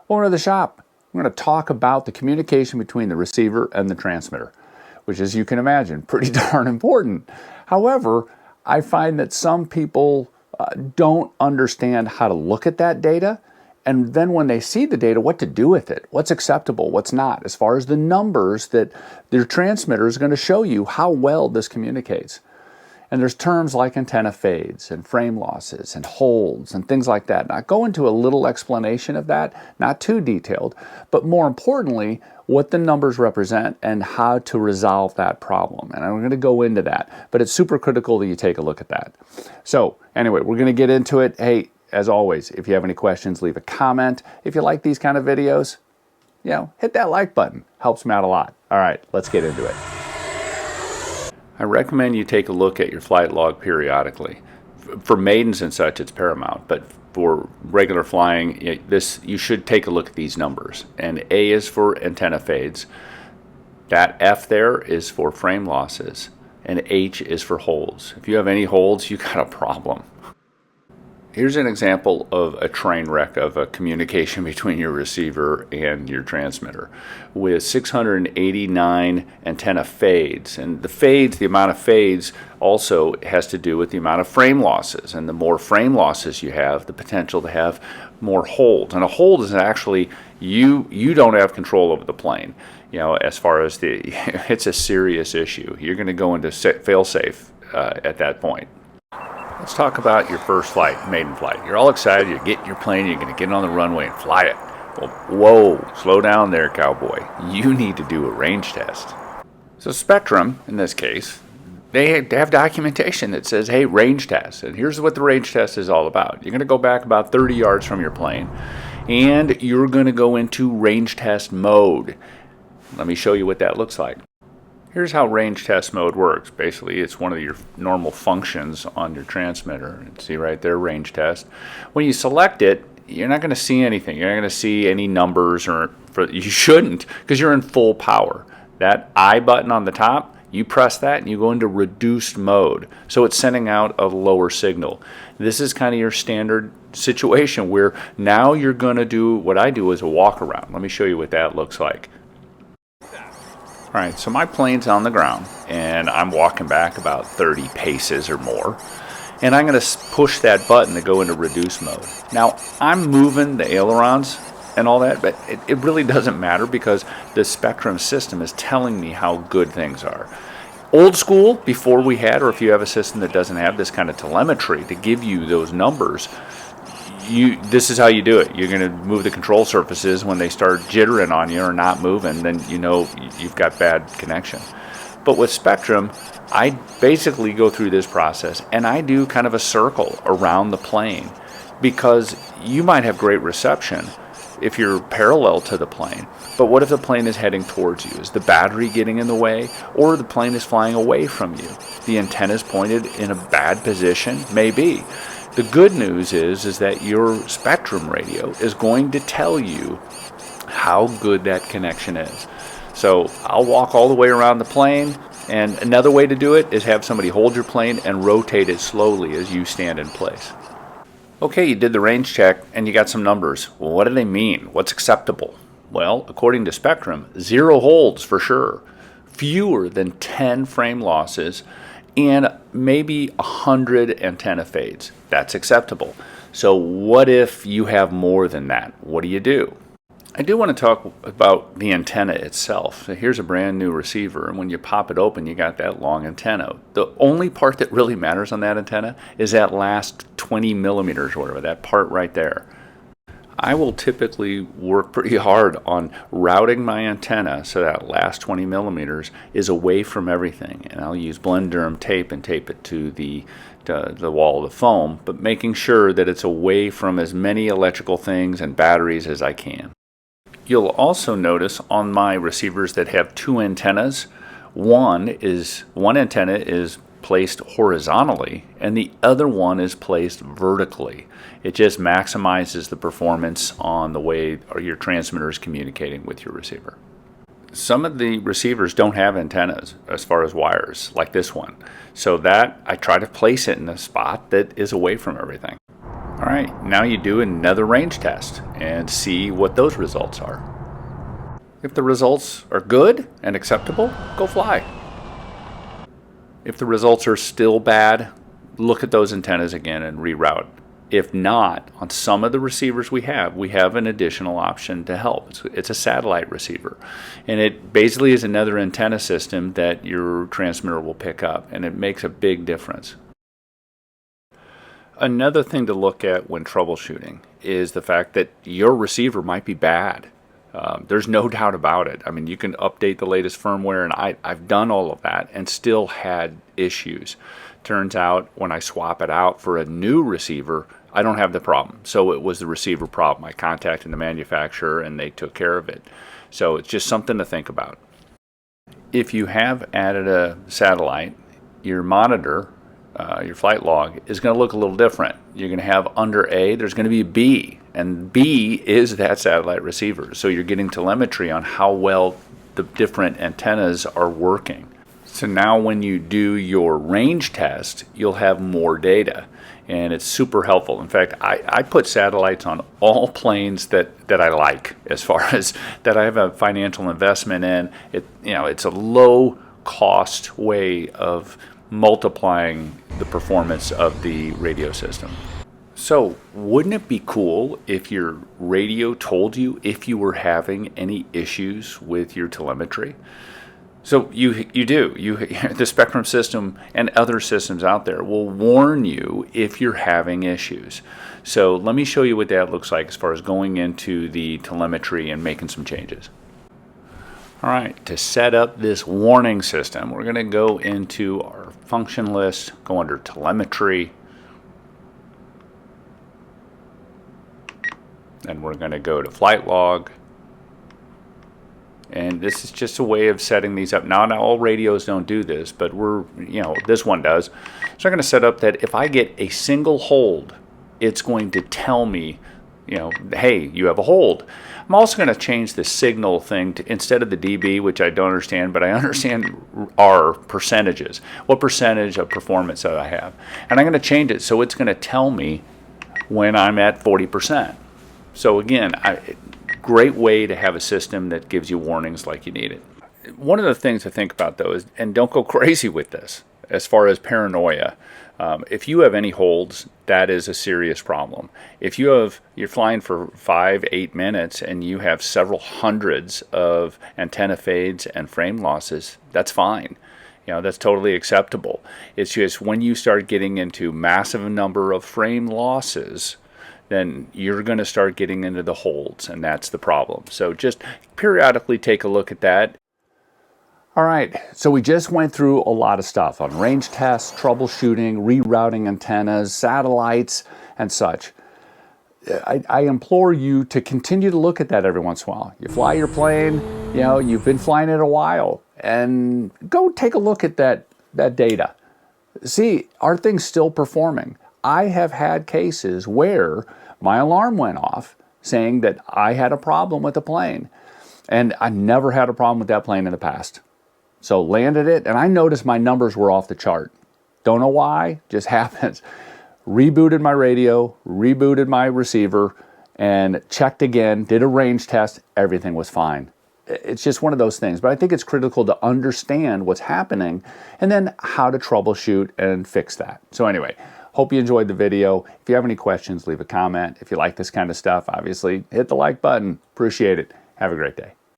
Over to the shop, we're going to talk about the communication between the receiver and the transmitter, which, as you can imagine, pretty darn important. However, I find that some people don't understand how to look at that data, and then when they see the data, what to do with it, what's acceptable, what's not, as far as the numbers that their transmitter is going to show you how well this communicates. And there's terms like antenna fades and frame losses and holds and things like that. And I go into a little explanation of that, not too detailed, but more importantly, what the numbers represent and how to resolve that problem. And I'm going to go into that, but it's super critical that you take a look at that. So anyway, we're going to get into it. Hey, as always, if you have any questions, leave a comment. If you like these kind of videos, hit that like button. Helps me out a lot. All right, let's get into it. I recommend you take a look at your flight log periodically. For maidens and such, it's paramount, but for regular flying, you should take a look at these numbers. And A is for antenna fades. That F there is for frame losses, and H is for holds. If you have any holds, you got a problem. Here's an example of a train wreck of a communication between your receiver and your transmitter with 689 antenna fades. And the amount of fades also has to do with the amount of frame losses. And the more frame losses you have, the potential to have more holds. And a hold is actually, you don't have control over the plane. As far as it's a serious issue. You're going to go into fail-safe at that point. Let's talk about your first flight, maiden flight. You're all excited, you're getting your plane, you're going to get on the runway and fly it. Well, whoa, slow down there, cowboy. You need to do a range test. So Spectrum, in this case, they have documentation that says, hey, range test. And here's what the range test is all about. You're going to go back about 30 yards from your plane, and you're going to go into range test mode. Let me show you what that looks like. Here's how range test mode works. Basically, it's one of your normal functions on your transmitter. See right there, range test. When you select it, you're not going to see anything. You're not going to see any numbers, you shouldn't, because you're in full power. That I button on the top, you press that and you go into reduced mode. So it's sending out a lower signal. This is kind of your standard situation where now you're going to do what I do is a walk around. Let me show you what that looks like. All right, so my plane's on the ground, and I'm walking back about 30 paces or more, and I'm going to push that button to go into reduce mode. Now, I'm moving the ailerons and all that, but it really doesn't matter because the Spectrum system is telling me how good things are. Old school, before we had, or if you have a system that doesn't have this kind of telemetry to give you those numbers, this is how you do it. You're going to move the control surfaces when they start jittering on you or not moving, then you've got bad connection. But with Spectrum, I basically go through this process and I do kind of a circle around the plane because you might have great reception if you're parallel to the plane. But what if the plane is heading towards you? Is the battery getting in the way? Or the plane is flying away from you? The antenna is pointed in a bad position? Maybe. The good news is that your Spectrum radio is going to tell you how good that connection is. So I'll walk all the way around the plane, and another way to do it is have somebody hold your plane and rotate it slowly as you stand in place. Okay, you did the range check and you got some numbers. Well, what do they mean? What's acceptable? Well, according to Spectrum, 0 holds for sure, fewer than 10 frame losses, and maybe 100 antenna fades. That's acceptable. So what if you have more than that? What do you do? I do want to talk about the antenna itself. So here's a brand new receiver, and when you pop it open, you got that long antenna. The only part that really matters on that antenna is that last 20 millimeters or whatever, that part right there. I will typically work pretty hard on routing my antenna so that last 20 millimeters is away from everything. And I'll use Blenderm tape and tape it to the wall of the foam, but making sure that it's away from as many electrical things and batteries as I can. You'll also notice on my receivers that have 2 antennas, one antenna is placed horizontally and the other one is placed vertically. It just maximizes the performance on the way your transmitter is communicating with your receiver. Some of the receivers don't have antennas as far as wires, like this one. So that I try to place it in a spot that is away from everything. All right, now you do another range test and see what those results are. If the results are good and acceptable, go fly. If the results are still bad, look at those antennas again and reroute. If not, on some of the receivers we have an additional option to help. It's a satellite receiver. And it basically is another antenna system that your transmitter will pick up, and it makes a big difference. Another thing to look at when troubleshooting is the fact that your receiver might be bad. There's no doubt about it. I mean, you can update the latest firmware, and I've done all of that and still had issues. Turns out when I swap it out for a new receiver, I don't have the problem. So it was the receiver problem. I contacted the manufacturer and they took care of it. So it's just something to think about. If you have added a satellite, your monitor, your flight log, is going to look a little different. You're going to have under A, there's going to be a B, and B is that satellite receiver. So you're getting telemetry on how well the different antennas are working. So now when you do your range test, you'll have more data, and it's super helpful. In fact, I put satellites on all planes that I like, as far as that I have a financial investment in. It's a low cost way of multiplying the performance of the radio system. So wouldn't it be cool if your radio told you if you were having any issues with your telemetry? So you do. The Spectrum system and other systems out there will warn you if you're having issues. So let me show you what that looks like as far as going into the telemetry and making some changes. All right, to set up this warning system, we're going to go into our function list, go under telemetry, and we're going to go to flight log. And this is just a way of setting these up. Now, not all radios don't do this, but this one does. So I'm going to set up that if I get a single hold, it's going to tell me, hey, you have a hold. I'm also going to change the signal thing to, instead of the dB, which I don't understand, but I understand our percentages. What percentage of performance that I have. And I'm going to change it so it's going to tell me when I'm at 40%. So again, great way to have a system that gives you warnings like you need it. One of the things to think about, though, is, and don't go crazy with this, as far as paranoia. If you have any holds, that is a serious problem. If you're flying for 5-8 minutes and you have several hundreds of antenna fades and frame losses, that's fine. That's totally acceptable. It's just when you start getting into massive number of frame losses, then you're going to start getting into the holds, and that's the problem. So just periodically take a look at that. All right, so we just went through a lot of stuff on range tests, troubleshooting, rerouting antennas, satellites, and such. I implore you to continue to look at that every once in a while. You fly your plane, you've been flying it a while, and go take a look at that data. See, are things still performing? I have had cases where my alarm went off saying that I had a problem with the plane, and I never had a problem with that plane in the past. So landed it, and I noticed my numbers were off the chart. Don't know why, just happens. Rebooted my radio, rebooted my receiver, and checked again, did a range test, everything was fine. It's just one of those things, but I think it's critical to understand what's happening and then how to troubleshoot and fix that. So anyway, hope you enjoyed the video. If you have any questions, leave a comment. If you like this kind of stuff, obviously hit the like button. Appreciate it. Have a great day.